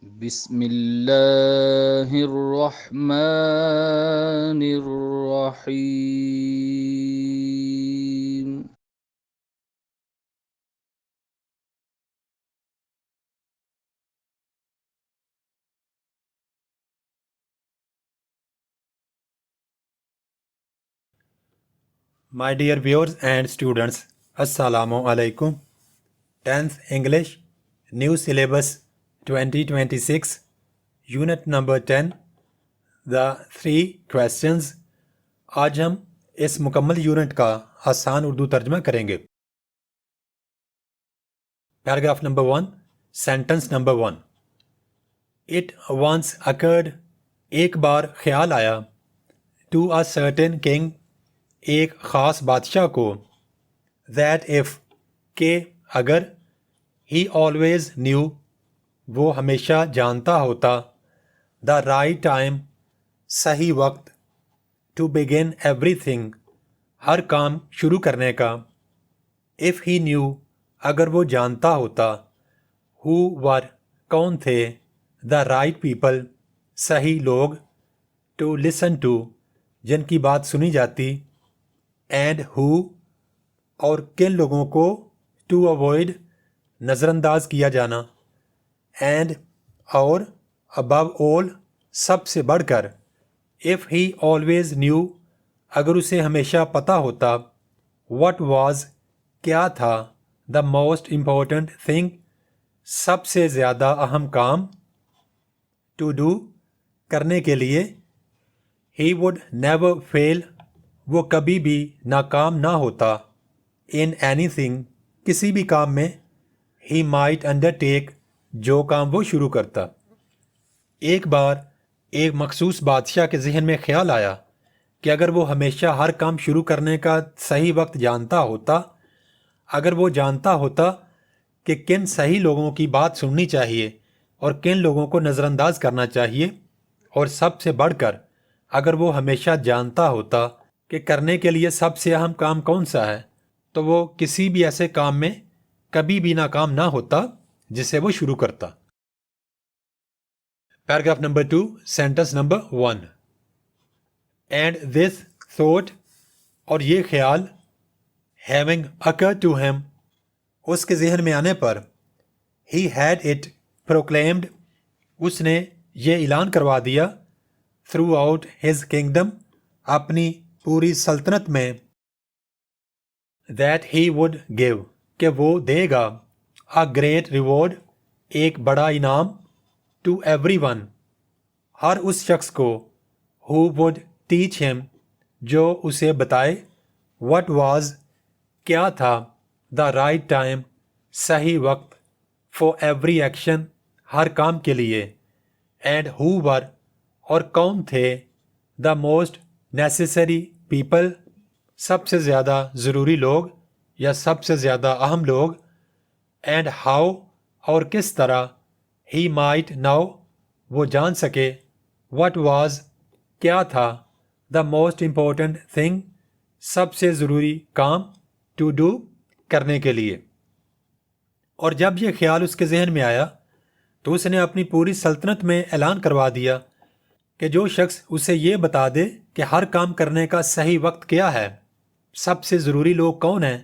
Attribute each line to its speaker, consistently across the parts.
Speaker 1: بسم اللہ الرحمن الرحیم.
Speaker 2: My dear viewers and students, Assalamu alaikum. 10th English, New Syllabus 2026, Unit number 10, The Three Questions. آج ہم اس مکمل یونٹ کا آسان اردو ترجمہ کریں گے. Paragraph number 1, sentence number 1. It once occurred, ایک بار خیال آیا, to a certain king, ایک خاص بادشاہ کو, that if, کہ اگر, he always knew, وہ ہمیشہ جانتا ہوتا, the right time, صحیح وقت, to begin everything, ہر کام شروع کرنے کا, if he knew, اگر وہ جانتا ہوتا, who were, کون تھے, the right people, صحیح لوگ, to listen to, جن کی بات سنی جاتی, and who, اور کن لوگوں کو, to avoid, نظر انداز کیا جانا, and, اور, above all, سب سے بڑھ کر, if he always knew, اگر اسے ہمیشہ پتہ ہوتا, what was, کیا تھا, the most important thing, سب سے زیادہ اہم کام, to do, کرنے کے لیے, he would never fail, وہ کبھی بھی ناکام نہ ہوتا, in anything, کسی بھی کام میں, he might undertake, جو کام وہ شروع کرتا. ایک بار ایک مخصوص بادشاہ کے ذہن میں خیال آیا کہ اگر وہ ہمیشہ ہر کام شروع کرنے کا صحیح وقت جانتا ہوتا, اگر وہ جانتا ہوتا کہ کن صحیح لوگوں کی بات سننی چاہیے اور کن لوگوں کو نظر انداز کرنا چاہیے, اور سب سے بڑھ کر اگر وہ ہمیشہ جانتا ہوتا کہ کرنے کے لیے سب سے اہم کام کون سا ہے, تو وہ کسی بھی ایسے کام میں کبھی بھی ناکام نہ ہوتا جسے وہ شروع کرتا. Paragraph number 2, sentence number 1. And this thought, اور یہ خیال, having occurred to him, اس کے ذہن میں آنے پر, he had it proclaimed, اس نے یہ اعلان کروا دیا, throughout his kingdom, اپنی پوری سلطنت میں, that he would give, کہ وہ دے گا, a great reward, ایک بڑا انعام, to everyone, ہر اس شخص کو, who would teach him, جو اسے بتائے, what was, کیا تھا, the right time, صحیح وقت, for every action, ہر کام کے لیے, and who were, اور کون تھے, the most necessary people, سب سے زیادہ ضروری لوگ یا سب سے زیادہ اہم لوگ, and how, اور کس طرح, he might know, وہ جان سکے, what was, کیا تھا, the most important thing, سب سے ضروری کام, to do, کرنے کے لیے. اور جب یہ خیال اس کے ذہن میں آیا تو اس نے اپنی پوری سلطنت میں اعلان کروا دیا کہ جو شخص اسے یہ بتا دے کہ ہر کام کرنے کا صحیح وقت کیا ہے, سب سے ضروری لوگ کون ہیں,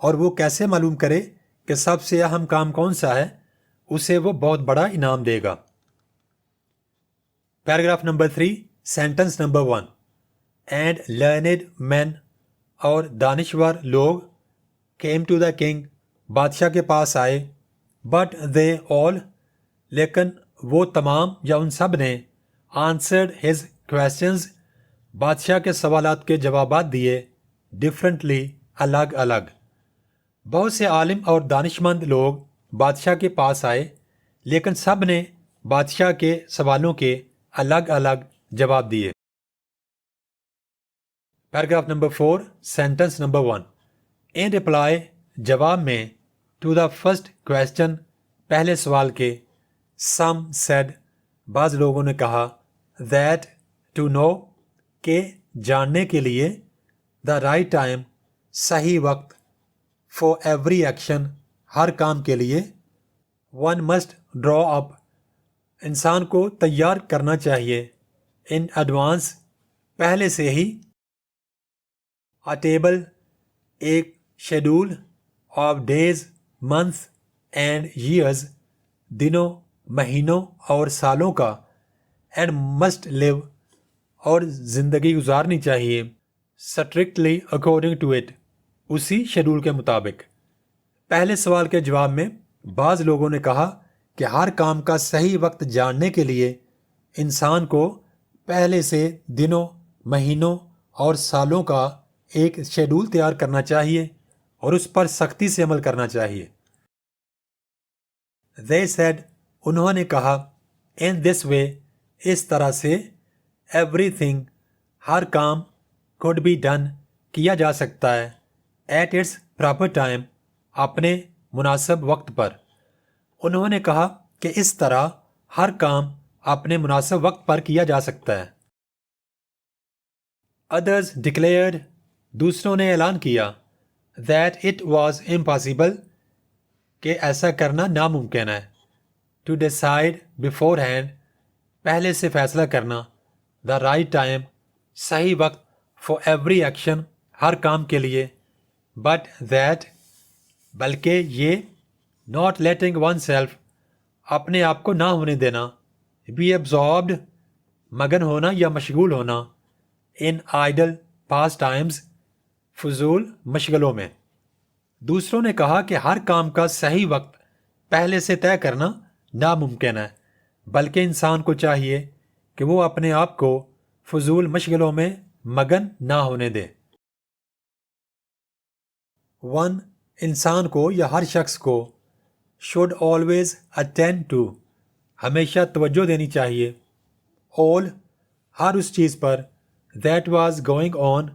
Speaker 2: اور وہ کیسے معلوم کرے کہ سب سے اہم کام کون سا ہے, اسے وہ بہت بڑا انعام دے گا. Paragraph number 3, sentence number 1. And learned men, اور دانشور لوگ, came to the king, بادشاہ کے پاس آئے, but they all, لیکن وہ تمام یا ان سب نے, answered his questions, بادشاہ کے سوالات کے جوابات دیے, differently, الگ الگ. بہت سے عالم اور دانش مند لوگ بادشاہ کے پاس آئے, لیکن سب نے بادشاہ کے سوالوں کے الگ الگ جواب دیے. Paragraph number 4, sentence number 1. in reply, جواب میں, to the first question, پہلے سوال کے, some said, بعض لوگوں نے کہا, that, to know, کہ جاننے کے لیے, the right time, صحیح وقت, for every action, ہر کام کے لیے, one must draw up, انسان کو تیار کرنا چاہیے ان ایڈوانس، پہلے سے ہی، a table، ایک schedule of days, month and years, دنوں، مہینوں اور سالوں کا، اینڈ مسٹ لیو، اور زندگی گزارنی چاہیے، اسٹرکٹلی اکارڈنگ ٹو اٹ، اسی شیڈول کے مطابق۔ پہلے سوال کے جواب میں بعض لوگوں نے کہا کہ ہر کام کا صحیح وقت جاننے کے لیے انسان کو پہلے سے دنوں، مہینوں اور سالوں کا ایک شیڈول تیار کرنا چاہیے اور اس پر سختی سے عمل کرنا چاہیے۔ They said، انہوں نے کہا، in this way، اس طرح سے، everything، Hare com, could be done، کیا جا سکتا ہے، at its proper time، اپنے مناسب وقت پر۔ انہوں نے کہا کہ اس طرح ہر کام اپنے مناسب وقت پر کیا جا سکتا ہے۔ Others declared، دوسروں نے اعلان کیا، that it was impossible، کہ ایسا کرنا ناممکن ہے، to decide beforehand، پہلے سے فیصلہ کرنا، the right time، صحیح وقت، for every action، ہر کام کے لیے، but that، بلکہ یہ، not letting oneself، اپنے آپ کو نہ ہونے دینا، be absorbed، مگن ہونا یا مشغول ہونا، in idle pastimes، فضول مشغلوں میں۔ دوسروں نے کہا کہ ہر کام کا صحیح وقت پہلے سے طے کرنا ناممکن ہے، بلکہ انسان کو چاہیے کہ وہ اپنے آپ کو فضول مشغلوں میں مگن نہ ہونے دے۔ ون، انسان کو یا ہر شخص کو should always attend to، ہمیشہ توجہ دینی چاہیے، all، ہر اس چیز پر، that was going on،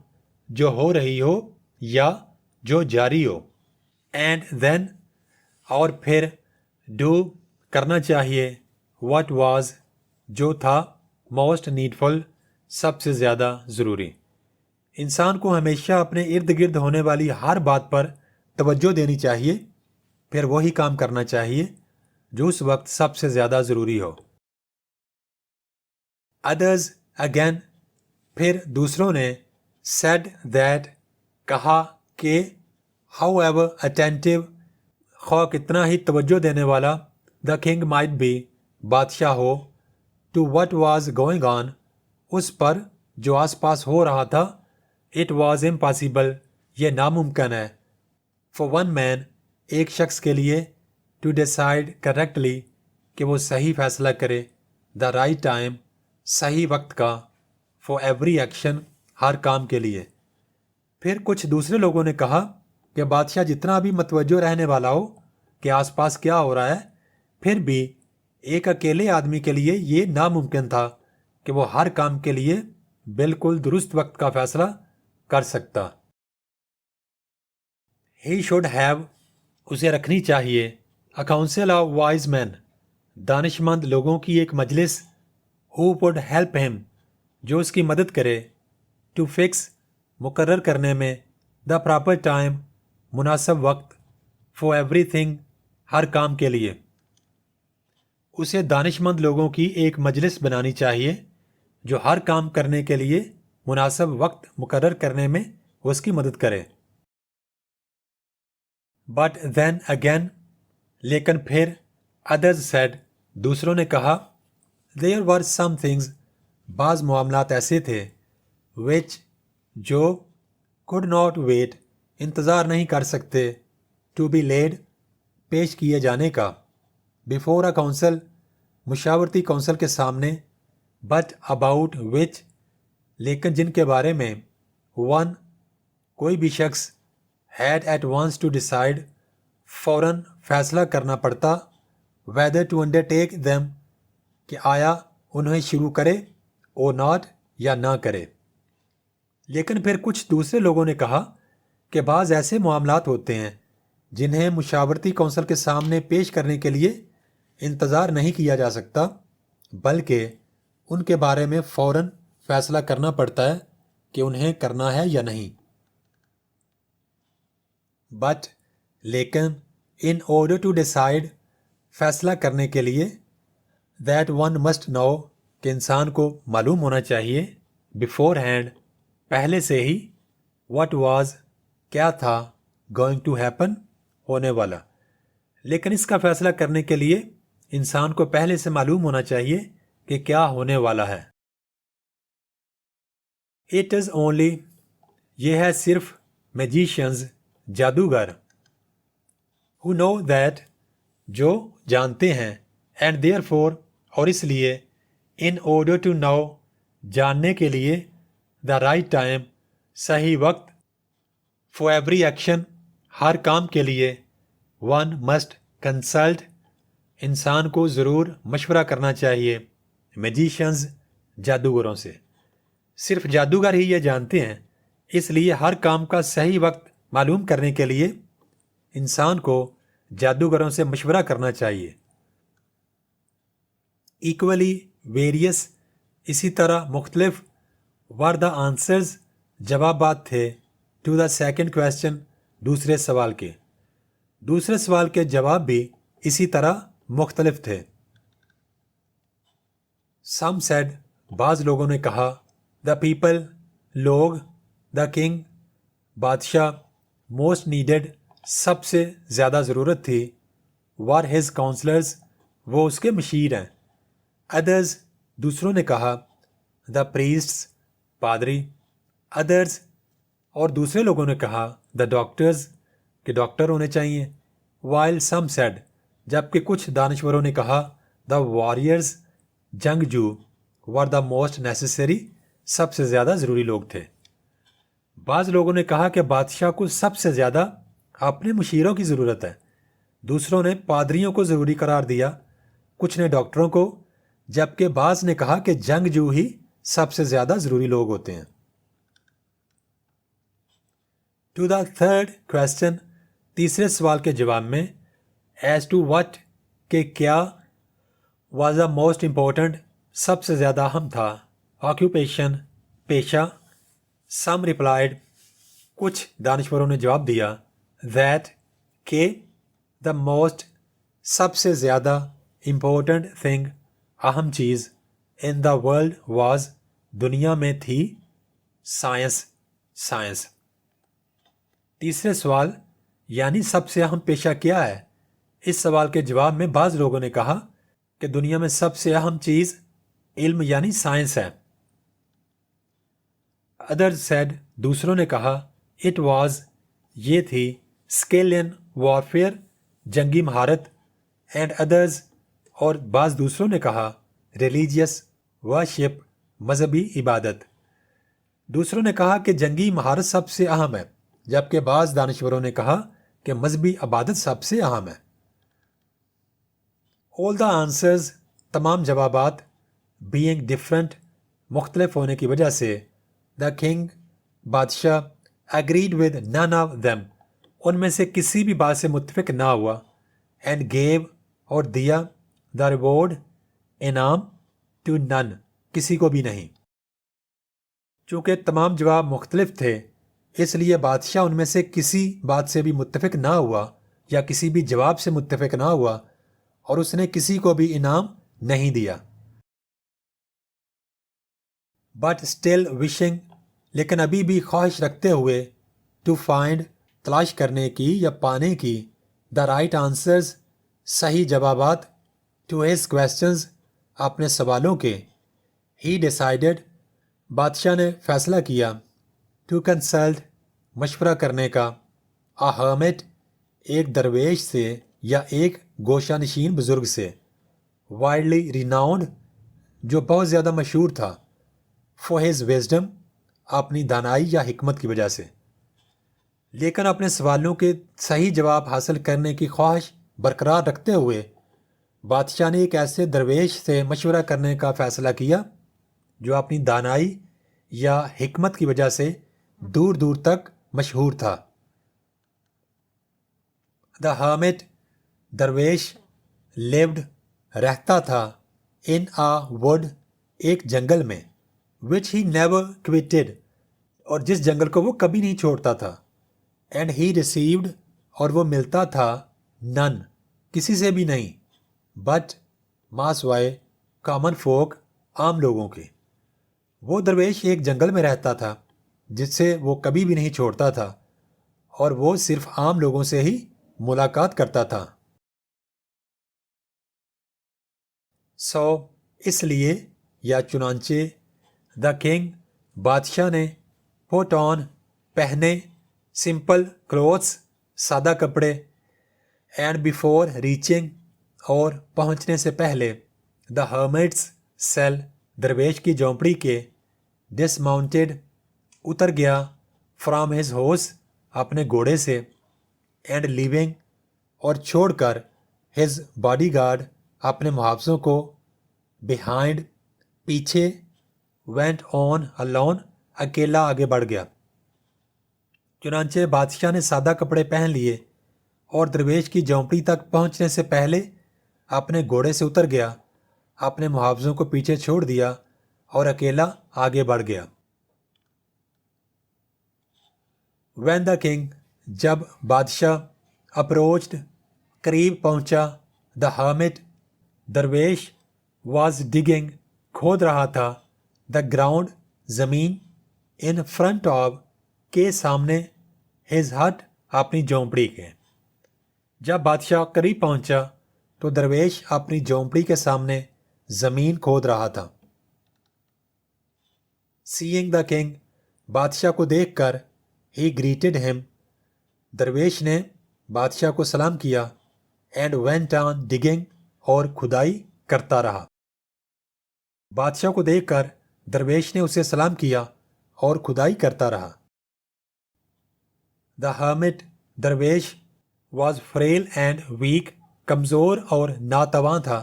Speaker 2: جو ہو رہی ہو یا جو جاری ہو، and then، اور پھر، do، کرنا چاہیے، what was، جو تھا، most needful، سب سے زیادہ ضروری۔ انسان کو ہمیشہ اپنے ارد گرد ہونے والی ہر بات پر توجہ دینی چاہیے، پھر وہی کام کرنا چاہیے جو اس وقت سب سے زیادہ ضروری ہو۔ Others again، پھر دوسروں نے، said that، کہا کہ، however attentive، خواہ کتنا ہی توجہ دینے والا the king might be، بادشاہ ہو، to what was going on، اس پر جو آس پاس ہو رہا تھا، it was impossible، یہ ناممکن ہے، for one man، ایک شخص کے لیے، to decide correctly، کہ وہ صحیح فیصلہ کرے، the right time، صحیح وقت کا، for every action، ہر کام کے لیے۔ پھر کچھ دوسرے لوگوں نے کہا کہ بادشاہ جتنا بھی متوجہ رہنے والا ہو کہ آس پاس کیا ہو رہا ہے، پھر بھی ایک اکیلے آدمی کے لیے یہ ناممکن تھا کہ وہ ہر کام کے لیے بالکل درست وقت کا فیصلہ کر سکتا۔ He should have، اسے رکھنی چاہیے، a council of wise men، دانش مند لوگوں کی ایک مجلس، who would help him، جو اس کی مدد کرے، to fix، مقرر کرنے میں، the proper time، مناسب وقت، for everything، ہر کام کے لیے۔ اسے دانش مند لوگوں کی ایک مجلس بنانی چاہیے جو ہر کام کرنے کے لیے مناسب وقت مقرر کرنے میں اس کی مدد کرے۔ But then again، لیکن پھر، others said، دوسروں نے کہا، there were some things، بعض معاملات ایسے تھے، which، جو، could not wait، انتظار نہیں کر سکتے، to be laid، پیش کیے جانے کا، before a council، مشاورتی کونسل کے سامنے، but about which، لیکن جن کے بارے میں، one، کوئی بھی شخص، had at once to decide، فوراً فیصلہ کرنا پڑتا، whether to undertake them، کہ آیا انہیں شروع کرے، or not، یا نہ کرے۔ لیکن پھر کچھ دوسرے لوگوں نے کہا کہ بعض ایسے معاملات ہوتے ہیں جنہیں مشاورتی کونسل کے سامنے پیش کرنے کے لیے انتظار نہیں کیا جا سکتا، بلکہ ان کے بارے میں فوراً فیصلہ کرنا پڑتا ہے کہ انہیں کرنا ہے یا نہیں۔ بٹ، لیکن، in order to decide، فیصلہ کرنے کے لیے، that one must know کہ انسان کو معلوم ہونا چاہیے بفور ہینڈ پہلے سے ہی what was کیا تھا going to happen ہونے والا. لیکن اس کا فیصلہ کرنے کے لیے انسان کو پہلے سے معلوم ہونا چاہیے کہ کیا ہونے والا ہے. It is only یہ ہے صرف magicians جادوگر who know that جو جانتے ہیں and therefore اور اس لیے in order to know جاننے کے لیے the right time صحیح وقت for every action ہر کام کے لیے one must consult انسان کو ضرور مشورہ کرنا چاہیے magicians جادوگروں سے. صرف جادوگر ہی یہ جانتے ہیں اس لیے ہر کام کا صحیح وقت معلوم کرنے کے لیے انسان کو جادوگروں سے مشورہ کرنا چاہیے. ایکولی ویریس اسی طرح مختلف were the answers جوابات تھے to the second question دوسرے سوال کے. دوسرے سوال کے جواب بھی اسی طرح مختلف تھے. Some said بعض لوگوں نے کہا the people لوگ the king بادشاہ most needed سب سے زیادہ ضرورت تھی were his counselors وہ اس کے مشیر ہیں. others دوسروں نے کہا the priests پادری. others اور دوسرے لوگوں نے کہا the doctors کہ ڈاکٹر ہونے چاہیے. while some said جبکہ کچھ دانشوروں نے کہا the warriors جنگجو were the most necessary سب سے زیادہ ضروری لوگ تھے. بعض لوگوں نے کہا کہ بادشاہ کو سب سے زیادہ اپنے مشیروں کی ضرورت ہے. دوسروں نے پادریوں کو ضروری قرار دیا, کچھ نے ڈاکٹروں کو, جبکہ بعض نے کہا کہ جنگجو ہی سب سے زیادہ ضروری لوگ ہوتے ہیں. To the third question تیسرے سوال کے جواب میں as to what کہ کیا was the most important سب سے زیادہ اہم تھا occupation پیشہ. some replied کچھ دانشوروں نے جواب دیا that کہ the most سب سے زیادہ important thing اہم چیز in the world was دنیا میں تھی سائنس. تیسرے سوال یعنی سب سے اہم پیشہ کیا ہے, اس سوال کے جواب میں بعض لوگوں نے کہا کہ دنیا میں سب سے اہم چیز علم یعنی سائنس ہے. others said دوسروں نے کہا it was یہ تھی skill in warfare جنگی مہارت. and others اور بعض دوسروں نے کہا religious worship مذہبی عبادت. دوسروں نے کہا کہ جنگی مہارت سب سے اہم ہے, جبکہ بعض دانشوروں نے کہا کہ مذہبی عبادت سب سے اہم ہے. all the answers تمام جوابات being different مختلف ہونے کی وجہ سے the king بادشاہ agreed with none of them ان میں سے کسی بھی بات سے متفق نہ ہوا and gave اور دیا the reward انعام to none کسی کو بھی نہیں. چونکہ تمام جواب مختلف تھے اس لیے بادشاہ ان میں سے کسی بات سے بھی متفق نہ ہوا یا کسی بھی جواب سے متفق نہ ہوا اور اس نے کسی کو بھی انعام نہیں دیا. but still wishing لیکن ابھی بھی خواہش رکھتے ہوئے to find تلاش کرنے کی یا پانے کی the right answers صحیح جوابات to his questions اپنے سوالوں کے. he decided بادشاہ نے فیصلہ کیا to consult مشورہ کرنے کا a hermit ایک درویش سے یا ایک گوشہ نشین بزرگ سے widely renowned جو بہت زیادہ مشہور تھا for his wisdom اپنی دانائی یا حکمت کی وجہ سے. لیکن اپنے سوالوں کے صحیح جواب حاصل کرنے کی خواہش برقرار رکھتے ہوئے بادشاہ نے ایک ایسے درویش سے مشورہ کرنے کا فیصلہ کیا جو اپنی دانائی یا حکمت کی وجہ سے دور دور تک مشہور تھا. the hermit درویش lived رہتا تھا in a wood ایک جنگل میں which he never quitted اور جس جنگل کو وہ کبھی نہیں چھوڑتا تھا. and he received اور وہ ملتا تھا none کسی سے بھی نہیں but ماں سوائے کامن فوک عام لوگوں کے۔ وہ درویش ایک جنگل میں رہتا تھا جس سے وہ کبھی بھی نہیں چھوڑتا تھا اور وہ صرف عام لوگوں سے ہی ملاقات کرتا تھا۔ سو اس لیے یا چنانچہ دا کنگ بادشاہ نے پٹ آن پہنے سمپل کلوتھس سادہ کپڑے اینڈ بیفور ریچنگ اور پہنچنے سے پہلے دا ہرمٹس سیل درویش کی جھونپڑی کے ڈسماؤنٹڈ اتر گیا فرام ہز ہورس اپنے گھوڑے سے اینڈ لیونگ اور چھوڑ کر ہز باڈی گارڈ اپنے محافظوں کو بیہائنڈ پیچھے وینٹ آن alone اکیلا آگے بڑھ گیا۔ چنانچہ بادشاہ نے سادہ کپڑے پہن لیے اور درویش کی جھونپڑی تک پہنچنے سے پہلے اپنے گھوڑے سے اتر گیا، اپنے محافظوں کو پیچھے چھوڑ دیا اور اکیلا آگے بڑھ گیا۔ وین دا کنگ جب بادشاہ اپروچڈ قریب پہنچا دا ہرمٹ درویش واز ڈگنگ کھود رہا تھا دا گراؤنڈ زمین ان فرنٹ آف کے سامنے ہز ہٹ اپنی جھونپڑی کے۔ جب بادشاہ قریب پہنچا تو درویش اپنی جھونپڑی کے سامنے زمین کھود رہا تھا۔ سیئنگ دا کنگ بادشاہ کو دیکھ کر ہی گریٹڈ ہم درویش نے بادشاہ کو سلام کیا اینڈ وینٹ آن ڈگنگ اور کھدائی کرتا رہا۔ بادشاہ کو دیکھ کر درویش نے اسے سلام کیا اور کھدائی کرتا رہا۔ دا ہرمٹ درویش واز فریل اینڈ ویک کمزور اور ناتواں تھا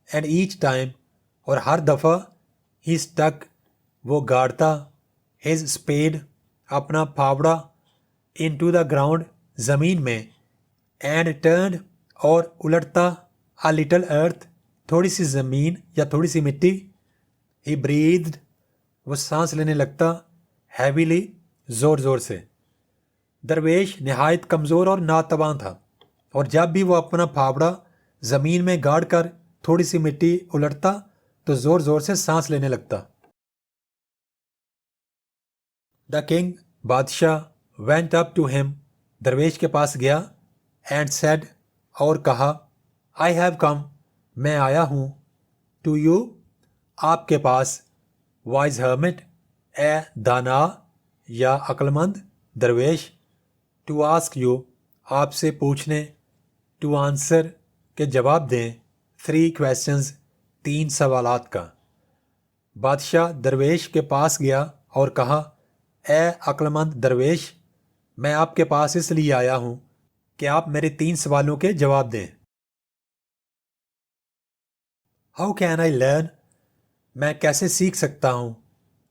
Speaker 2: اینڈ ایچ ٹائم اور ہر دفعہ ہی اسٹک وہ گاڑتا ہز اسپیڈ اپنا پھاوڑا انٹو دا گراؤنڈ زمین میں اینڈ ٹرنڈ اور الٹتا a little earth تھوڑی سی زمین یا تھوڑی سی مٹی ہی breathed وہ سانس لینے لگتا heavily زور زور سے۔ درویش نہایت کمزور اور ناتواں تھا اور جب بھی وہ اپنا پھاوڑا زمین میں گاڑ کر تھوڑی سی مٹی الٹتا تو زور زور سے سانس لینے لگتا۔ دا کنگ بادشاہ went up to him درویش کے پاس گیا and said اور کہا I have come میں آیا ہوں to you آپ کے پاس wise hermit اے دانا یا عقلمند درویش to ask you آپ سے پوچھنے to answer کے جواب دیں 3 questions 3 سوالات کا۔ بادشاہ درویش کے پاس گیا اور کہا اے عقلمند درویش میں آپ کے پاس اس لیے آیا ہوں کہ آپ میرے 3 سوالوں کے جواب دیں۔ How can I learn میں کیسے سیکھ سکتا ہوں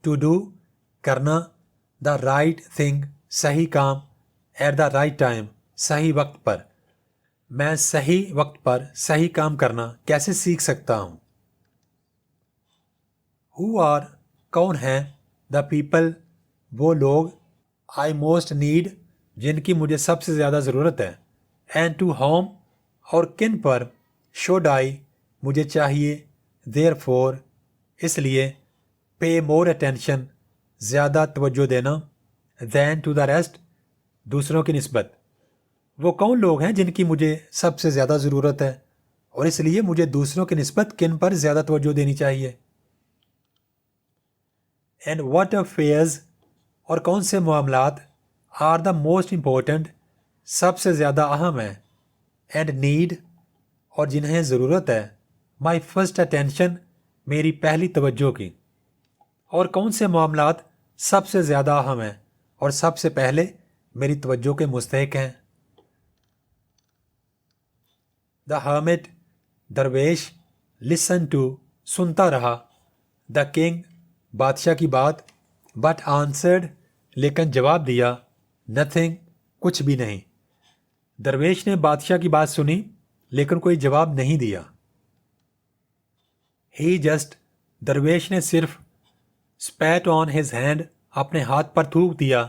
Speaker 2: to do کرنا the right thing صحیح کام at the right time صحیح وقت پر میں صحیح وقت پر صحیح کام کرنا کیسے سیکھ سکتا ہوں۔ Who are کون ہیں the people وہ لوگ I most need جن کی مجھے سب سے زیادہ ضرورت ہے and to whom اور کن پر should I مجھے چاہیے therefore اس لیے pay more attention زیادہ توجہ دینا than to the rest دوسروں کی نسبت۔ وہ کون لوگ ہیں جن کی مجھے سب سے زیادہ ضرورت ہے اور اس لیے مجھے دوسروں کی نسبت کن پر زیادہ توجہ دینی چاہیے۔ and what affairs اور کون سے معاملات are the most important سب سے زیادہ اہم ہیں and need اور جنہیں ضرورت ہے my first attention میری پہلی توجہ کی، اور کون سے معاملات سب سے زیادہ اہم ہیں اور سب سے پہلے میری توجہ کے مستحق ہیں۔ دا ہرمٹ درویش listen to سنتا رہا دا کنگ بادشاہ کی بات but answered لیکن جواب دیا nothing کچھ بھی نہیں۔ درویش نے بادشاہ کی بات سنی لیکن کوئی جواب نہیں دیا۔ He just درویش نے صرف spat on his hand اپنے ہاتھ پر تھوک دیا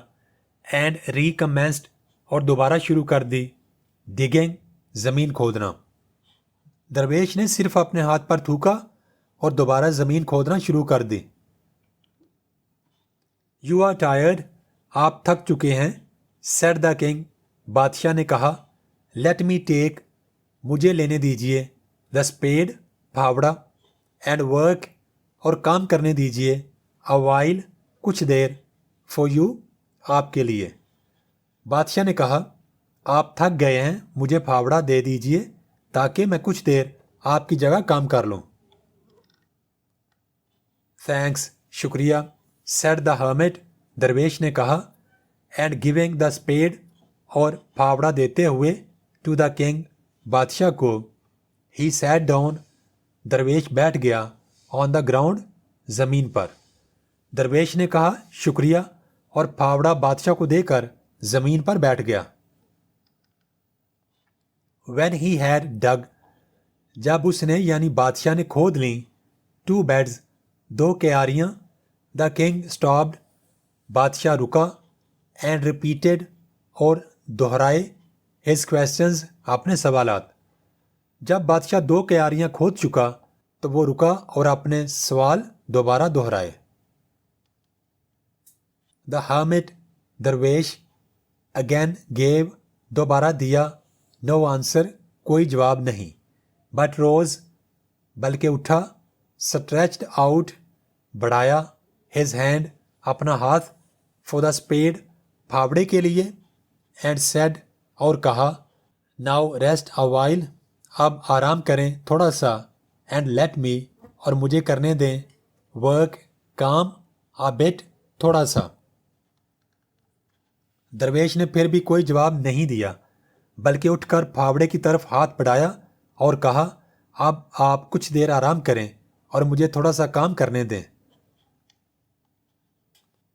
Speaker 2: and recommenced اور دوبارہ شروع کر دی digging زمین کھودنا۔ درویش نے صرف اپنے ہاتھ پر تھوکا اور دوبارہ زمین کھودنا شروع کر دی۔ یو آر ٹائرڈ، آپ تھک چکے ہیں، سیڈ دا کنگ، بادشاہ نے کہا، لیٹ می ٹیک، مجھے لینے دیجیے، دا اسپیڈ، پھاوڑا، اینڈ ورک، اور کام کرنے دیجیے، اے وائل، کچھ دیر، فور یو، آپ کے لیے۔ بادشاہ نے کہا، آپ تھک گئے ہیں، مجھے پھاوڑا دے دیجیے تاکہ میں کچھ دیر آپ کی جگہ کام کر لوں۔ تھینکس، شکریہ، سیڈ دا ہرمٹ، درویش نے کہا، اینڈ گیونگ دا اسپیڈ، اور پھاوڑا دیتے ہوئے، ٹو دا کنگ، بادشاہ کو، ہی سیٹ ڈاؤن، درویش بیٹھ گیا، آن دا گراؤنڈ، زمین پر۔ درویش نے کہا، شکریہ، اور پھاوڑا بادشاہ کو دے کر زمین پر بیٹھ گیا۔ وین ہی ہیڈ ڈگ، جب اس نے یعنی بادشاہ نے کھود لیں، ٹو بیڈز، دو کیاریاں، دا کنگ اسٹاپڈ، بادشاہ رکا، اینڈ ریپیٹڈ، اور دہرائے، ہز کویسچنز، اپنے سوالات۔ جب بادشاہ دو کیاریاں کھود چکا تو وہ رکا اور اپنے سوال دوبارہ دہرائے۔ دا ہرمٹ، درویش، اگین گیو، دوبارہ دیا، نو آنسر، کوئی جواب نہیں، بٹ روز، بلکہ اٹھا، اسٹریچڈ آؤٹ، بڑھایا، ہز ہینڈ، اپنا ہاتھ، فور دا اسپیڈ، پھاوڑے کے لیے، اینڈ سیڈ، اور کہا، ناؤ ریسٹ اے وائل، اب آرام کریں تھوڑا سا، اینڈ لیٹ می، اور مجھے کرنے دیں، ورک، کام، اے بٹ، تھوڑا سا۔ درویش نے پھر بھی کوئی جواب نہیں دیا، بلکہ اٹھ کر پھاوڑے کی طرف ہاتھ بڑھایا اور کہا، اب آپ کچھ دیر آرام کریں اور مجھے تھوڑا سا کام کرنے دیں۔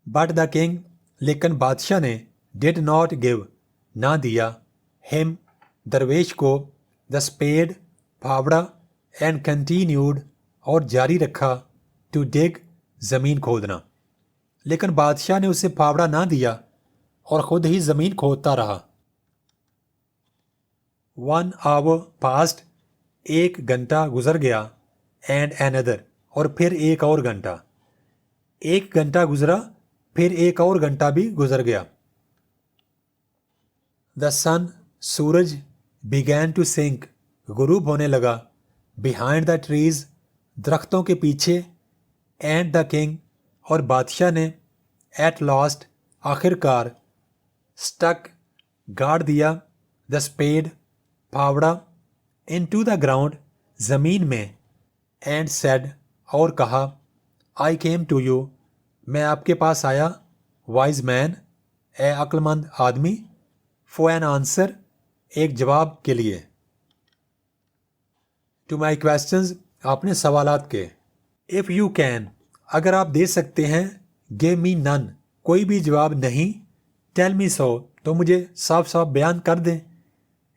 Speaker 2: بٹ دا کنگ، لیکن بادشاہ نے، ڈڈ ناٹ گیو، نہ دیا، ہم، درویش کو، دا اسپیڈ، پھاوڑا، اینڈ کنٹینیوڈ، اور جاری رکھا، ٹو ڈگ، زمین کھودنا۔ لیکن بادشاہ نے اسے پھاوڑا نہ دیا اور خود ہی زمین کھودتا رہا۔ 1 hour passed، ایک گھنٹہ گزر گیا، اینڈ another، اور پھر ایک اور گھنٹہ۔ ایک گھنٹہ گزرا، پھر ایک اور گھنٹہ بھی گزر گیا۔ دا سن، سورج، began to sink، غروب ہونے لگا، behind the trees، درختوں کے پیچھے، اینڈ دا کنگ، اور بادشاہ نے، ایٹ لاسٹ، آخر کار، اسٹک، گاڑ دیا، دا اسپیڈ، پھاوڑا، انٹو دا گراؤنڈ، زمین میں، اینڈ سیڈ، اور کہا، آئی کیم ٹو یو، میں آپ کے پاس آیا، وائز مین، اے عقل مند آدمی، فور این آنسر، ایک جواب کے لیے، ٹو مائی کویسچنز، اپنے سوالات کے، اف یو کین، اگر آپ دے سکتے ہیں، گیو می نن، کوئی بھی جواب نہیں، ٹیل می سو، تو مجھے صاف صاف بیان کر دیں،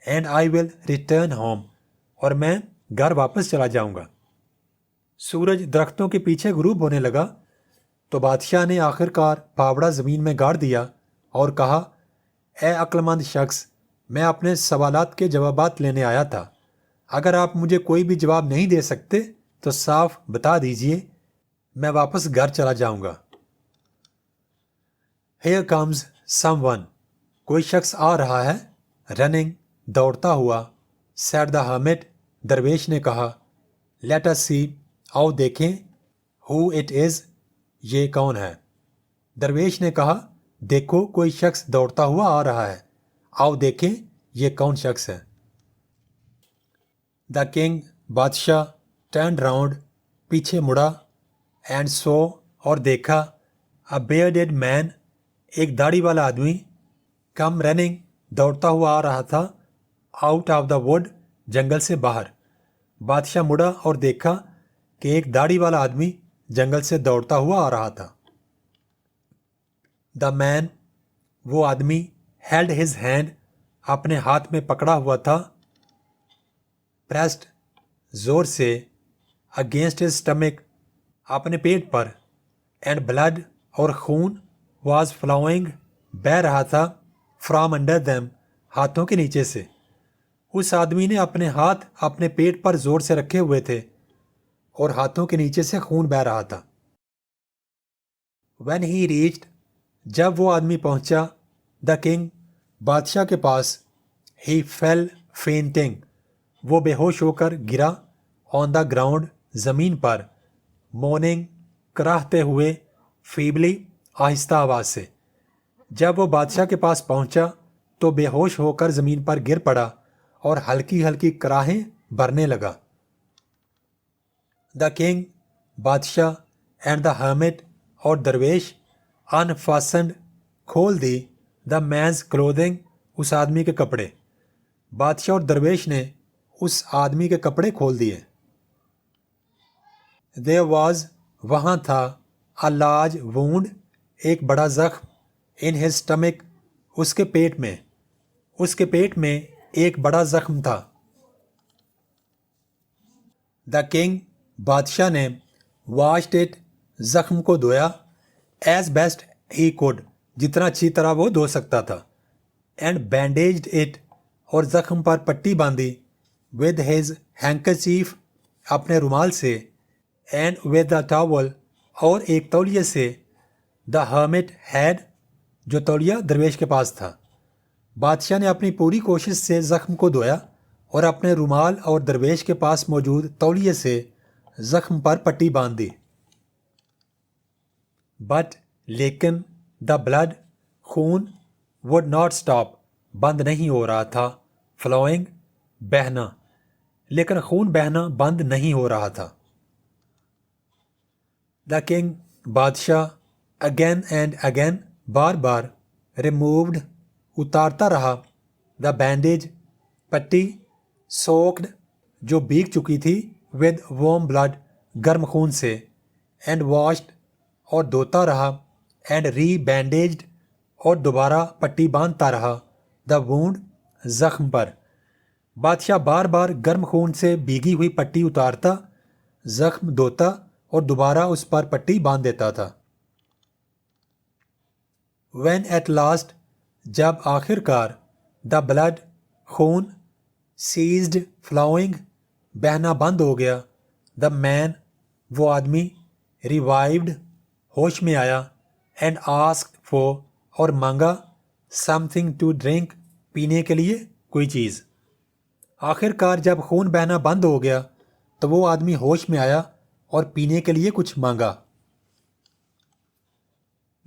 Speaker 2: and I will return home, اور میں گھر واپس چلا جاؤں گا۔ سورج درختوں کے پیچھے غروب ہونے لگا تو بادشاہ نے آخر کار پھاوڑا زمین میں گاڑ دیا اور کہا، اے عقل مند شخص، میں اپنے سوالات کے جوابات لینے آیا تھا، اگر آپ مجھے کوئی بھی جواب نہیں دے سکتے تو صاف بتا دیجئے، میں واپس گھر چلا جاؤں گا۔ Here comes someone، کوئی شخص آ رہا ہے، رننگ، دوڑتا ہوا، said the hermit، درویش نے کہا، let us see، آؤ دیکھیں، who it is، یہ کون ہے۔ درویش نے کہا، دیکھو کوئی شخص دوڑتا ہوا آ رہا ہے، آؤ دیکھیں یہ کون شخص ہے۔ دا کنگ، بادشاہ، ٹرنڈ راؤنڈ، پیچھے مڑا، اینڈ سو، اور دیکھا، اے بیئرڈڈ مین، ایک داڑھی والا آدمی، کم رننگ، دوڑتا ہوا آ رہا تھا، آؤٹ آف دا ووڈ، جنگل سے باہر۔ بادشاہ مڑا اور دیکھا کہ ایک داڑھی والا آدمی جنگل سے دوڑتا ہوا آ رہا تھا۔ دا مین، وہ آدمی، ہیلڈ ہز ہینڈ، اپنے ہاتھ میں پکڑا ہوا تھا، پریسڈ، زور سے، اگینسٹ ہز اسٹمک، اپنے پیٹ پر، اینڈ بلڈ، اور خون، واز فلوئنگ، بہہ رہا تھا، فرام انڈر دیم، ہاتھوں کے نیچے سے۔ اس آدمی نے اپنے ہاتھ اپنے پیٹ پر زور سے رکھے ہوئے تھے اور ہاتھوں کے نیچے سے خون بہہ رہا تھا. When he reached, جب وہ آدمی پہنچا the king, بادشاہ کے پاس, he fell fainting, وہ بے ہوش ہو کر گرا on the ground, زمین پر, moaning, کراہتے ہوئے, feebly, آہستہ آواز سے. جب وہ بادشاہ کے پاس پہنچا تو بے ہوش ہو کر زمین پر گر پڑا اور ہلکی ہلکی کراہیں بھرنے لگا. The king, بادشاہ, and the hermit, اور درویش, unfastened, کھول دی, the man's clothing, اس آدمی کے کپڑے. بادشاہ اور درویش نے اس آدمی کے کپڑے کھول دیے. There was, وہاں تھا, a large wound, ایک بڑا زخم, in his stomach, اس کے پیٹ میں. اس کے پیٹ میں ایک بڑا زخم تھا. The king, بادشاہ نے washed it, زخم کو دھویا, as best he could, جتنا اچھی طرح وہ دھو سکتا تھا, and bandaged it, اور زخم پر پٹی باندھی, with his handkerchief, اپنے رومال سے, and with the towel, اور ایک تولیے سے, the hermit had, جو تولیہ درویش کے پاس تھا. بادشاہ نے اپنی پوری کوشش سے زخم کو دھویا اور اپنے رومال اور درویش کے پاس موجود تولیے سے زخم پر پٹی باندھ دی. بٹ, لیکن, دا بلڈ, خون, would not stop, بند نہیں ہو رہا تھا, flowing, بہنا, لیکن خون بہنا بند نہیں ہو رہا تھا. دا کنگ, بادشاہ, again and again, bar bar, removed, اتارتا رہا, دا بینڈیج, پٹی, soaked, جو بھیگ چکی تھی, with warm blood, گرم خون سے, and washed, اور دھوتا رہا, and re-bandaged, اور دوبارہ پٹی باندھتا رہا, the wound, زخم پر. بادشاہ بار بار گرم خون سے بھیگی ہوئی پٹی اتارتا, زخم دھوتا اور دوبارہ اس پر پٹی باندھ دیتا تھا. When at last, جب آخر کار, the blood, خون, ceased flowing, بہنا بند ہو گیا, the man, وہ آدمی, revived, ہوش میں آیا, and asked for, اور مانگا, something to drink, پینے کے لیے کوئی چیز. آخر کار جب خون بہنا بند ہو گیا تو وہ آدمی ہوش میں آیا اور پینے کے لیے کچھ مانگا.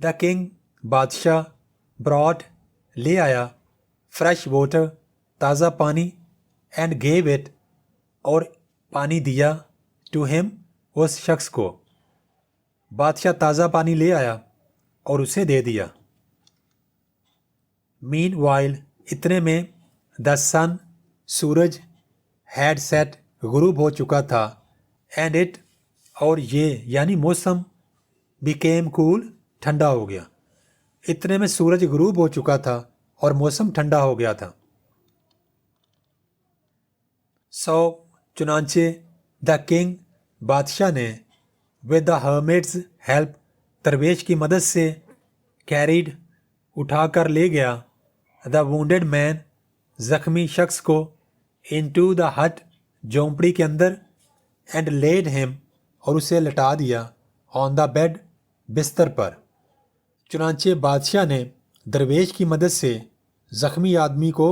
Speaker 2: The king, بادشاہ, brought, لے آیا, fresh water, تازہ پانی, and gave it, اور پانی دیا, to him, اس شخص کو. بادشاہ تازہ پانی لے آیا اور اسے دے دیا. Meanwhile, اتنے میں, the sun, سورج, had set, غروب ہو چکا تھا, and it, اور یہ یعنی موسم, became cool, ٹھنڈا ہو گیا. اتنے میں سورج غروب ہو چکا تھا اور موسم ٹھنڈا ہو گیا تھا. So, چنانچہ, the king, بادشاہ نے, with the hermit's help, درویش کی مدد سے, carried, اٹھا کر لے گیا, the wounded man, زخمی شخص کو, into the hut, جھونپڑی کے اندر, and laid him, اور اسے لٹا دیا, on the bed, بستر پر. چنانچہ بادشاہ نے درویش کی مدد سے زخمی آدمی کو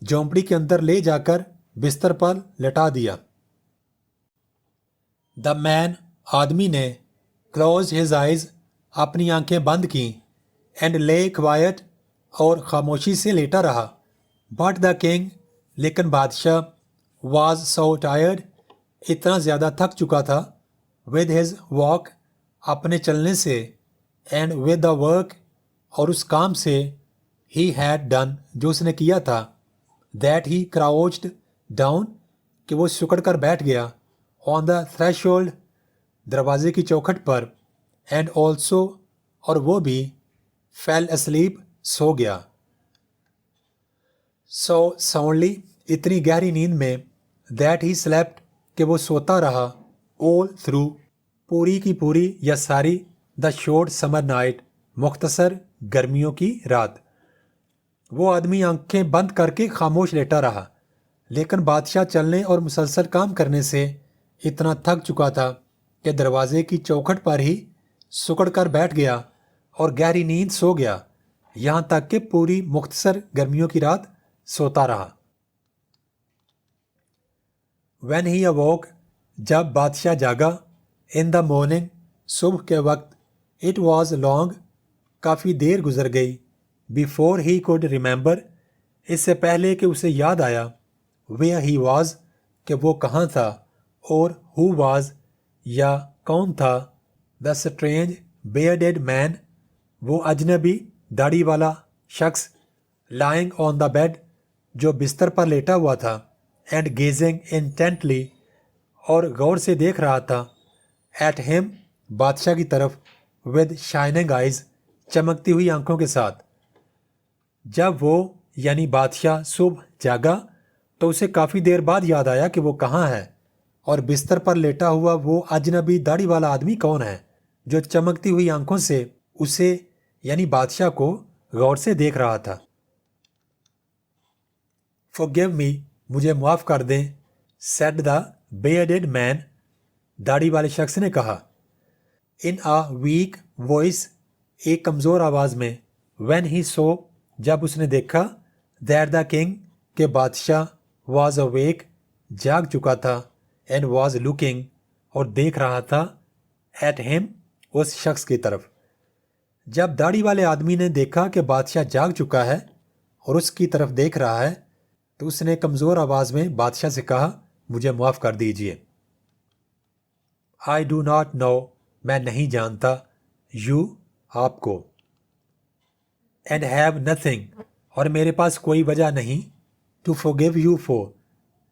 Speaker 2: جھونپڑی کے اندر لے جا کر بستر پر لٹا دیا. The man, آدمی نے, closed his eyes, اپنی آنکھیں بند کیں, and lay quiet, اور خاموشی سے لیٹا رہا. But the king, لیکن بادشاہ, was so tired, اتنا زیادہ تھک چکا تھا, with his walk, اپنے چلنے سے, and with the work, اور اس کام سے, he had done, جو اس نے کیا تھا, that he crouched down, کہ وہ سکڑ کر بیٹھ گیا, on the threshold, دروازے کی چوکھٹ پر, and also, اور وہ بھی, fell asleep, سو گیا. So soundly, اتنی گہری نیند میں, that he slept, کہ وہ سوتا رہا, all through, پوری کی پوری یا ساری, the short summer night, مختصر گرمیوں کی رات. وہ آدمی آنکھیں بند کر کے خاموش لیٹا رہا, لیکن بادشاہ چلنے اور مسلسل کام کرنے سے اتنا تھک چکا تھا کہ دروازے کی چوکھٹ پر ہی سکڑ کر بیٹھ گیا اور گہری نیند سو گیا، یہاں تک کہ پوری مختصر گرمیوں کی رات سوتا رہا۔ When he awoke، جب بادشاہ جاگا، in the morning، صبح کے وقت، it was long، کافی دیر گزر گئی، before he could remember، اس سے پہلے کہ اسے یاد آیا، where he was، کہ وہ کہاں تھا، اور who was، یا کون تھا، the strange bearded man، وہ اجنبی داڑھی والا شخص، lying on the bed، جو بستر پر لیٹا ہوا تھا، and gazing intently، اور غور سے دیکھ رہا تھا، at him، بادشاہ کی طرف، with shining eyes، چمکتی ہوئی آنکھوں کے ساتھ۔ جب وہ یعنی بادشاہ صبح جاگا تو اسے کافی دیر بعد یاد آیا کہ وہ کہاں ہے اور بستر پر لیٹا ہوا وہ اجنبی داڑھی والا آدمی کون ہے جو چمکتی ہوئی آنکھوں سے اسے یعنی بادشاہ کو غور سے دیکھ رہا تھا۔ Forgive me، مجھے معاف کر دیں، said the bearded man، داڑھی والے شخص نے کہا، in a weak voice، ایک کمزور آواز میں، when he saw، جب اس نے دیکھا، that the king، کہ بادشاہ was awake، جاگ چکا تھا، and was looking، اور دیکھ رہا تھا، at him، اس شخص کی طرف۔ جب داڑھی والے آدمی نے دیکھا کہ بادشاہ جاگ چکا ہے اور اس کی طرف دیکھ رہا ہے تو اس نے کمزور آواز میں بادشاہ سے کہا، مجھے معاف کر دیجئے۔ I do not know، میں نہیں جانتا، you، آپ کو، and have nothing، اور میرے پاس کوئی وجہ نہیں، to forgive you for،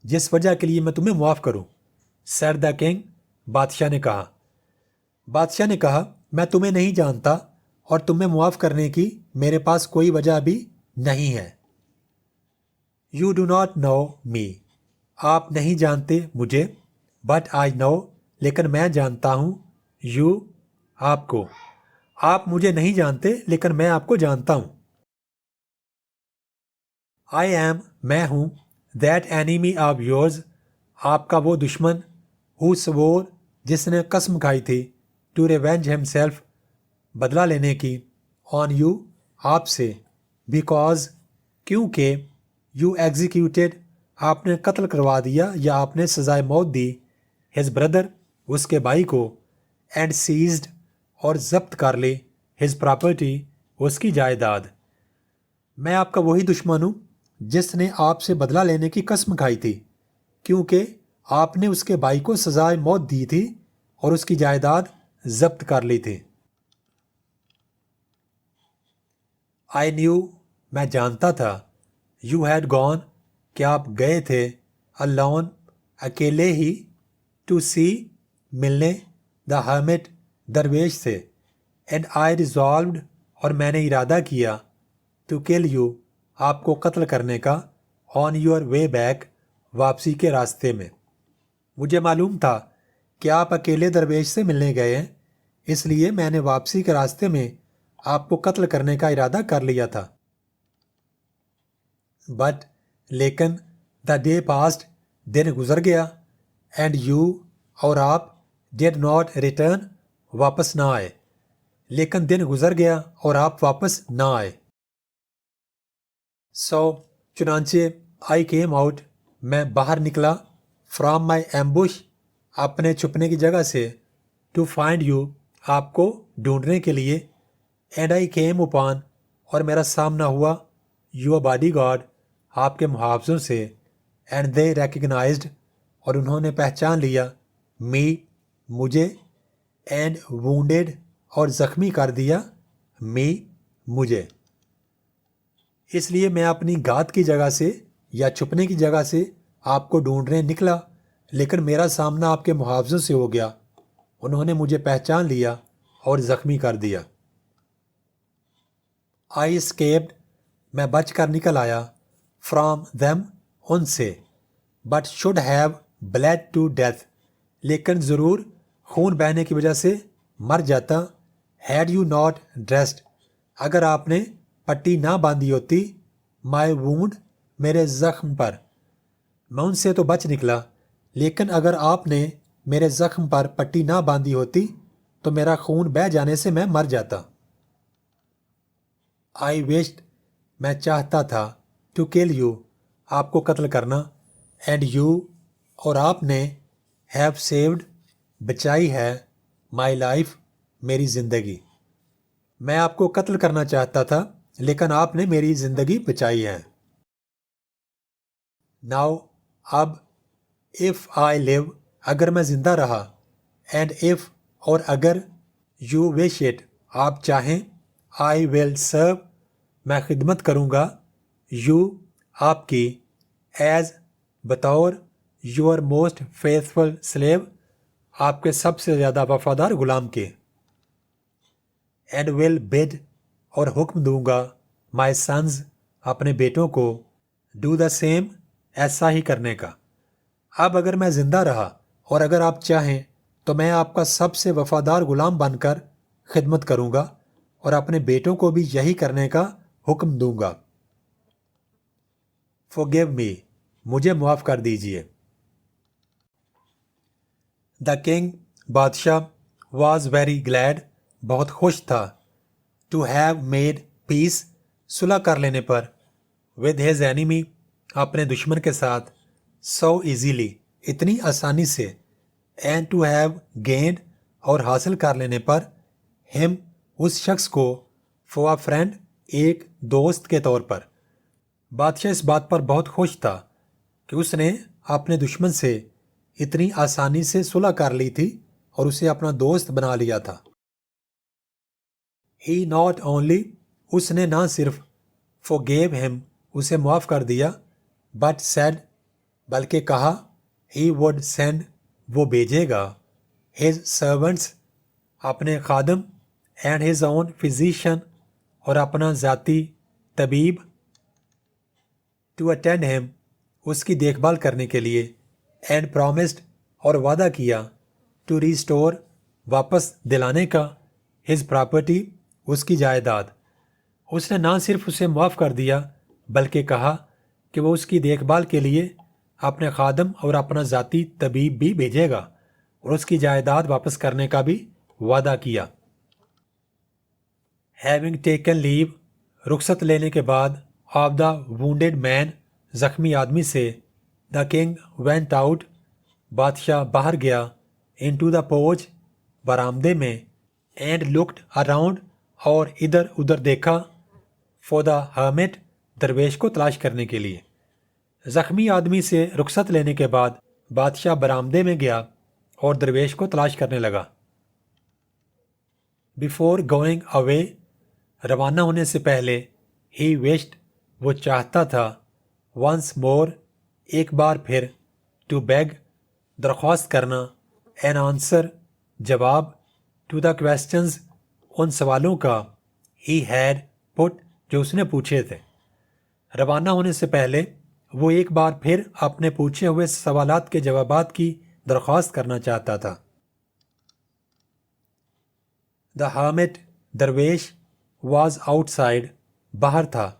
Speaker 2: جس وجہ کے لیے میں تمہیں معاف کروں، said the king، بادشاہ نے کہا۔ بادشاہ نے کہا، میں تمہیں نہیں جانتا اور تمہیں معاف کرنے کی میرے پاس کوئی وجہ بھی نہیں ہے۔ You do not know me، آپ نہیں جانتے مجھے، but I know، لیکن میں جانتا ہوں، you، آپ کو، آپ مجھے نہیں جانتے لیکن میں آپ کو جانتا ہوں۔ I am، میں ہوں، that enemy of yours، آپ کا وہ دشمن، who swore، جس نے قسم کھائی تھی، to revenge himself، بدلہ لینے کی، on you، آپ سے، because، کیونکہ، you executed، آپ نے قتل کروا دیا یا آپ نے سزائے موت دی، his brother، اس کے بھائی کو، and seized، اور ضبط کر لی، his property، اس کی جائیداد۔ میں آپ کا وہی دشمن ہوں جس نے آپ سے بدلہ لینے کی قسم کھائی تھی کیونکہ آپ نے اس کے بھائی کو سزائے موت دی تھی اور اس کی جائیداد ضبط کر لی تھی۔ I knew، میں جانتا تھا، you had gone، کہ آپ گئے تھے، alone، اکیلے ہی، to see، ملنے، the hermit، درویش سے، and I resolved، اور میں نے ارادہ کیا، to kill you، آپ کو قتل کرنے کا، on your way back، واپسی کے راستے میں۔ مجھے معلوم تھا کہ آپ اکیلے درویش سے ملنے گئے ہیں، اس لیے میں نے واپسی کے راستے میں آپ کو قتل کرنے کا ارادہ کر لیا تھا۔ بٹ، لیکن، the day passed، دن گزر گیا، and you، اور آپ، did not return، واپس نہ آئے، لیکن دن گزر گیا اور آپ واپس نہ آئے۔ So، چنانچہ I came out، میں باہر نکلا، from my ambush، اپنے چھپنے کی جگہ سے، to find you، آپ کو ڈھونڈنے کے لیے، and I came upon، اور میرا سامنا ہوا، your bodyguard، آپ کے محافظوں سے، and they recognized، اور انہوں نے پہچان لیا، me، مجھے، and wounded، اور زخمی کر دیا، me، مجھے۔ اس لیے میں اپنی گھات کی جگہ سے یا چھپنے کی جگہ سے آپ کو ڈھونڈنے نکلا لیکن میرا سامنا آپ کے محافظوں سے ہو گیا، انہوں نے مجھے پہچان لیا اور زخمی کر دیا۔ I escaped، میں بچ کر نکل آیا، from them، ان سے، but should have bled to death، لیکن ضرور خون بہنے کی وجہ سے مر جاتا، had you not dressed، اگر آپ نے پٹی نہ باندھی ہوتی، my wound، میرے زخم پر۔ میں ان سے تو بچ نکلا لیکن اگر آپ نے میرے زخم پر پٹی نہ باندھی ہوتی تو میرا خون بہہ جانے سے میں مر جاتا۔ آئی وشڈ، میں چاہتا تھا، ٹو کل یو، آپ کو قتل کرنا، اینڈ یو، اور آپ نے، ہیو سیوڈ، بچائی ہے، مائی لائف، میری زندگی۔ میں آپ کو قتل کرنا چاہتا تھا لیکن آپ نے میری زندگی بچائی ہے۔ ناؤ، اب، اف آئی لیو، اگر میں زندہ رہا، اینڈ اف، اور اگر، یو وش اٹ، آپ چاہیں، آئی ول سرو، میں خدمت کروں گا، یو، آپ کی، ایز، بطور، یور موسٹ فیتھفل سلیو، آپ کے سب سے زیادہ وفادار غلام کے، اینڈ ول بڈ، اور حکم دوں گا، مائی سنز، اپنے بیٹوں کو، ڈو دا سیم، ایسا ہی کرنے کا۔ اب اگر میں زندہ رہا اور اگر آپ چاہیں تو میں آپ کا سب سے وفادار غلام بن کر خدمت کروں گا اور اپنے بیٹوں کو بھی یہی کرنے کا حکم دوں گا۔ forgive me، مجھے معاف کر دیجئے۔ دا کنگ، بادشاہ، واز ویری گلیڈ، بہت خوش تھا، ٹو ہیو میڈ پیس، صلح کر لینے پر، ود ہز اینیمی، اپنے دشمن کے ساتھ، سو ایزیلی، اتنی آسانی سے، اینڈ ٹو ہیو گینڈ، اور حاصل کر لینے پر، ہم، اس شخص کو، فور فرینڈ، ایک دوست کے طور پر۔ بادشاہ اس بات پر بہت خوش تھا کہ اس نے اپنے دشمن سے اتنی آسانی سے صلح کر لی تھی اور اسے اپنا دوست بنا لیا تھا۔ ہی ناٹ اونلی، اس نے نہ صرف forgave him، اسے معاف کر دیا، بٹ said، بلکہ کہا، he would send، وہ بھیجے گا، his servants، اپنے خادم، and his own physician، اور اپنا ذاتی طبیب، to attend him، اس کی دیکھ بھال کرنے کے لیے، and promised، اور وعدہ کیا، to restore، واپس دلانے کا، his property، اس کی جائیداد۔ اس نے نہ صرف اسے معاف کر دیا بلکہ کہا کہ وہ اس کی دیکھ بھال کے لیے اپنے خادم اور اپنا ذاتی طبیب بھی بھیجے گا اور اس کی جائیداد واپس کرنے کا بھی وعدہ کیا۔ Having taken leave، رخصت لینے کے بعد، of the wounded man، زخمی آدمی سے، the king went out، بادشاہ باہر گیا، into the porch، برآمدے میں، and looked around، اور ادھر ادھر دیکھا، for the hermit، درویش کو تلاش کرنے کے لیے۔ زخمی آدمی سے رخصت لینے کے بعد بادشاہ برآمدے میں گیا اور درویش کو تلاش کرنے لگا۔ Before going away، روانہ ہونے سے پہلے، he wished، وہ چاہتا تھا، once more، ایک بار پھر، to beg، درخواست کرنا، an answer، جواب، to the questions، ان سوالوں کا، he had put، جو اس نے پوچھے تھے۔ روانہ ہونے سے پہلے وہ ایک بار پھر اپنے پوچھے ہوئے سوالات کے جوابات کی درخواست کرنا چاہتا تھا۔ The hermit، درویش، was outside، باہر تھا،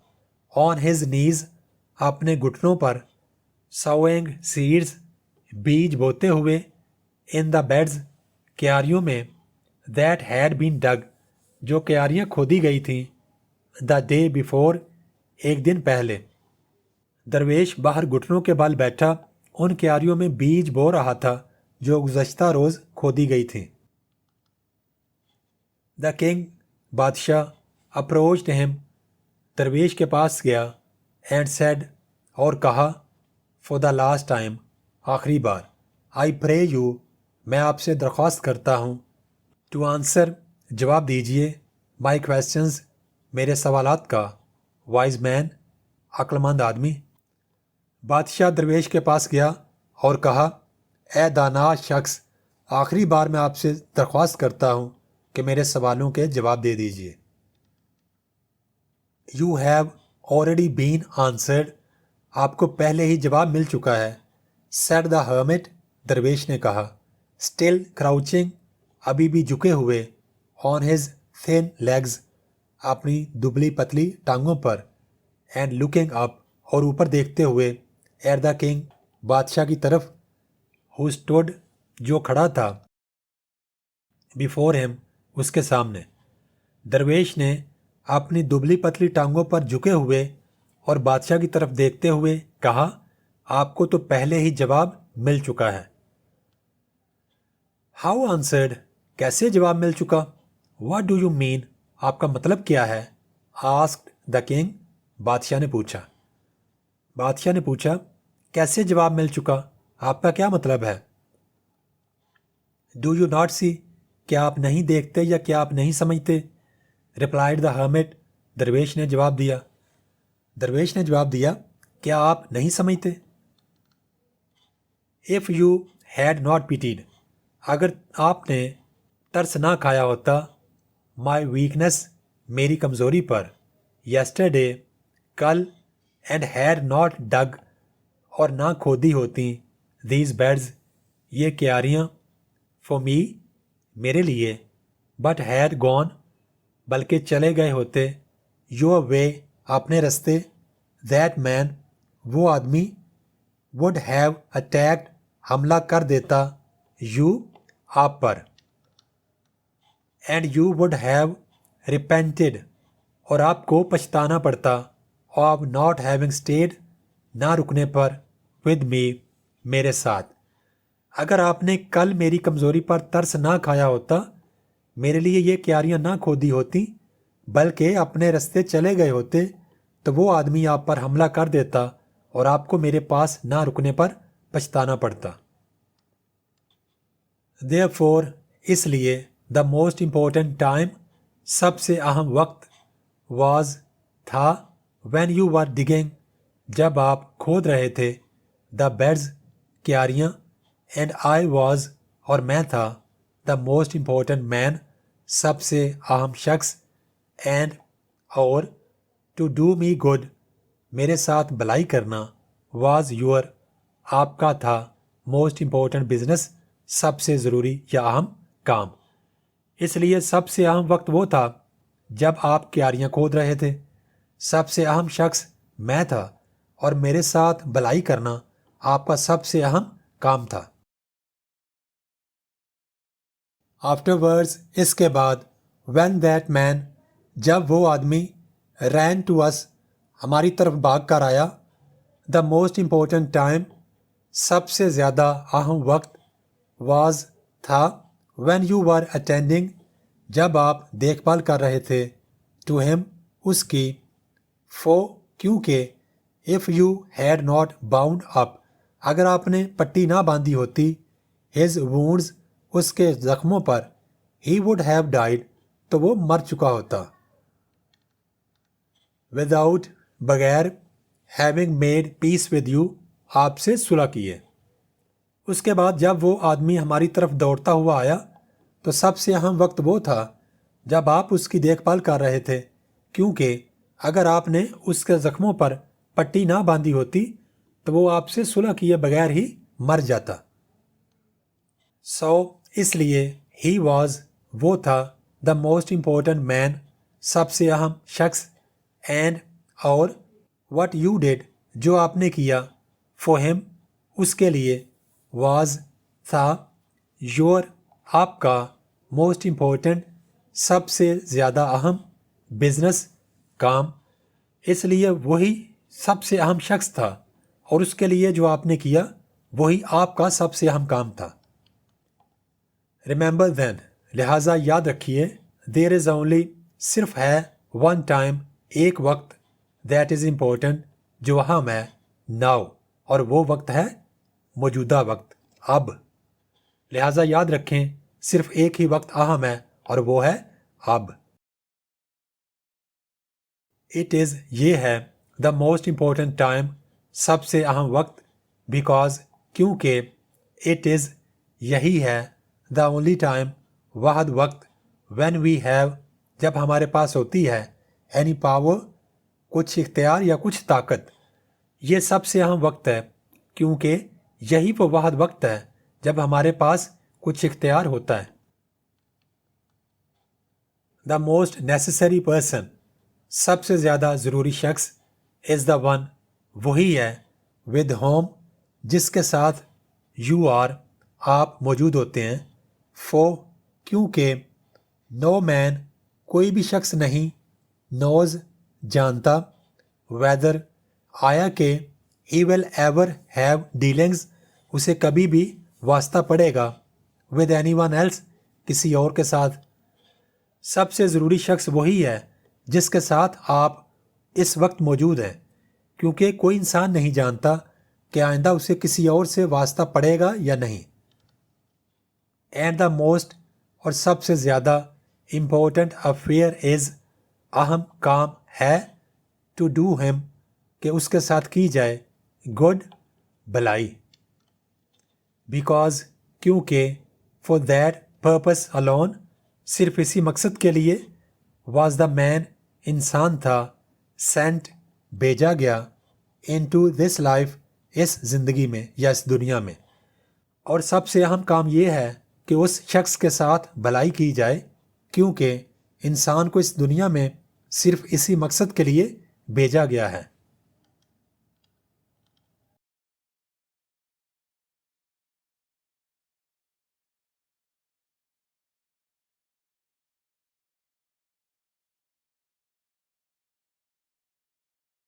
Speaker 2: on his knees، اپنے گھٹنوں پر، sowing seeds، بیج بوتے ہوئے، in the beds، کیاریوں میں، that had been dug، جو کیاریاں کھودی گئی تھیں، the day before، ایک دن پہلے۔ درویش باہر گھٹنوں کے بل بیٹھا ان کیاریوں میں بیج بو رہا تھا جو گزشتہ روز کھودی گئی تھیں۔ The king، بادشاہ، approached him، درویش کے پاس گیا، and said، اور کہا، for the last time، آخری بار، I pray you، میں آپ سے درخواست کرتا ہوں، to answer، جواب دیجئے، my questions، میرے سوالات کا، wise man، عقل مند آدمی۔ بادشاہ درویش کے پاس گیا اور کہا، اے دانا شخص، آخری بار میں آپ سے درخواست کرتا ہوں کہ میرے سوالوں کے جواب دے دیجئے۔ You have already been answered، آپ کو پہلے ہی جواب مل چکا ہے، said the hermit، درویش نے کہا، still crouching، ابھی بھی جھکے ہوئے، on his thin legs، اپنی دبلی پتلی ٹانگوں پر، and looking up، اور اوپر دیکھتے ہوئے، at the king، بادشاہ کی طرف، who stood، جو کھڑا تھا before him اس کے سامنے. درویش نے اپنی دبلی پتلی ٹانگوں پر جھکے ہوئے اور بادشاہ کی طرف دیکھتے ہوئے کہا آپ کو تو پہلے ہی جواب مل چکا ہے. ہاؤ آنسرڈ کیسے جواب مل چکا؟ واٹ ڈو یو مین آپ کا مطلب کیا ہے؟ آسکڈ دا کنگ بادشاہ نے پوچھا. بادشاہ نے پوچھا کیسے جواب مل چکا، آپ کا کیا مطلب ہے؟ ڈو یو ناٹ سی کیا آپ نہیں دیکھتے یا کیا آپ نہیں سمجھتے؟ ریپلائڈ دا ہرمٹ درویش نے جواب دیا. درویش نے جواب دیا کیا آپ نہیں سمجھتے؟ if you had not pitied اگر آپ نے ترس نہ کھایا ہوتا my weakness میری کمزوری پر yesterday کل and had not dug اور نہ کھودی ہوتی these beds یہ کیاریاں for me میرے لیے but had gone بلکہ چلے گئے ہوتے your way اپنے رستے that man وہ آدمی would have attacked حملہ کر دیتا you آپ پر and you would have repented اور آپ کو پچھتانا پڑتا of not having stayed نہ رکنے پر with me میرے ساتھ. اگر آپ نے کل میری کمزوری پر ترس نہ کھایا ہوتا میرے لیے یہ کیاریاں نہ کھودی ہوتی بلکہ اپنے رستے چلے گئے ہوتے تو وہ آدمی آپ پر حملہ کر دیتا اور آپ کو میرے پاس نہ رکنے پر پچھتانا پڑتا. Therefore اس لیے the most important time سب سے اہم وقت was تھا when you were digging جب آپ کھود رہے تھے the beds کیاریاں and I was اور میں تھا the most important man سب سے اہم شخص and اور to do me good میرے ساتھ بھلائی کرنا was your آپ کا تھا most important business سب سے ضروری یا اہم کام. اس لیے سب سے اہم وقت وہ تھا جب آپ کیاریاں کھود رہے تھے. سب سے اہم شخص میں تھا اور میرے ساتھ بھلائی کرنا آپ کا سب سے اہم کام تھا. Afterwards اس کے بعد when that man جب وہ آدمی ran to us ہماری طرف بھاگ کر آیا the most important time سب سے زیادہ اہم وقت was تھا when you were attending جب آپ دیکھ بھال کر رہے تھے to him اس کی for کیونکہ if you had not bound up اگر آپ نے پٹی نہ باندھی ہوتی his wounds اس کے زخموں پر he would have died تو وہ مر چکا ہوتا. without بغیر having made peace with you آپ سے صلح کیے. اس کے بعد جب وہ آدمی ہماری طرف دوڑتا ہوا آیا تو سب سے اہم وقت وہ تھا جب آپ اس کی دیکھ بھال کر رہے تھے کیونکہ اگر آپ نے اس کے زخموں پر پٹی نہ باندھی ہوتی تو وہ آپ سے صلح کیے بغیر ہی مر جاتا. اس لیے he was وہ تھا the most important man سب سے اہم شخص and اور what you did جو آپ نے کیا for him اس کے لیے was تھا your آپ کا most important سب سے زیادہ اہم business کام. اس لیے وہی سب سے اہم شخص تھا اور اس کے لیے جو آپ نے کیا وہی آپ کا سب سے اہم کام تھا. Remember then لہٰذا یاد رکھیے there is only صرف ہے one time ایک وقت that is important جو اہم ہے now اور وہ وقت ہے موجودہ وقت اب. لہٰذا یاد رکھیں صرف ایک ہی وقت اہم ہے اور وہ ہے اب. It is یہ ہے the most important time سب سے اہم وقت because کیونکہ it is یہی ہے the only time واحد وقت when we have جب ہمارے پاس ہوتی ہے any power کچھ اختیار یا کچھ طاقت. یہ سب سے اہم وقت ہے کیونکہ یہی وہ واحد وقت ہے جب ہمارے پاس کچھ اختیار ہوتا ہے. The most necessary person سب سے زیادہ ضروری شخص is the one وہی ہے with whom جس کے ساتھ you are آپ موجود ہوتے ہیں. فور کیونکہ نو مین کوئی بھی شخص نہیں نوز جانتا ویدر آیا کہ ہی ول ایور ہیو ڈیلنگز اسے کبھی بھی واسطہ پڑے گا ود اینی ون ایلس کسی اور کے ساتھ. سب سے ضروری شخص وہی ہے جس کے ساتھ آپ اس وقت موجود ہیں کیونکہ کوئی انسان نہیں جانتا کہ آئندہ اسے کسی اور سے واسطہ پڑے گا یا نہیں. اینڈ دا موسٹ اور سب سے زیادہ امپورٹنٹ افیئر از اہم کام ہے ٹو ڈو ہم کہ اس کے ساتھ کی جائے گڈ بھلائی. بیکاز کیونکہ فار دیٹ پرپس alone صرف اسی مقصد کے لیے واز دا مین انسان تھا سینٹ بھیجا گیا انٹو دس لائف اس زندگی میں یا اس دنیا میں. اور سب سے اہم کام یہ ہے کہ اس شخص کے ساتھ بھلائی کی جائے کیونکہ انسان کو اس دنیا میں صرف اسی مقصد کے لیے بھیجا گیا ہے.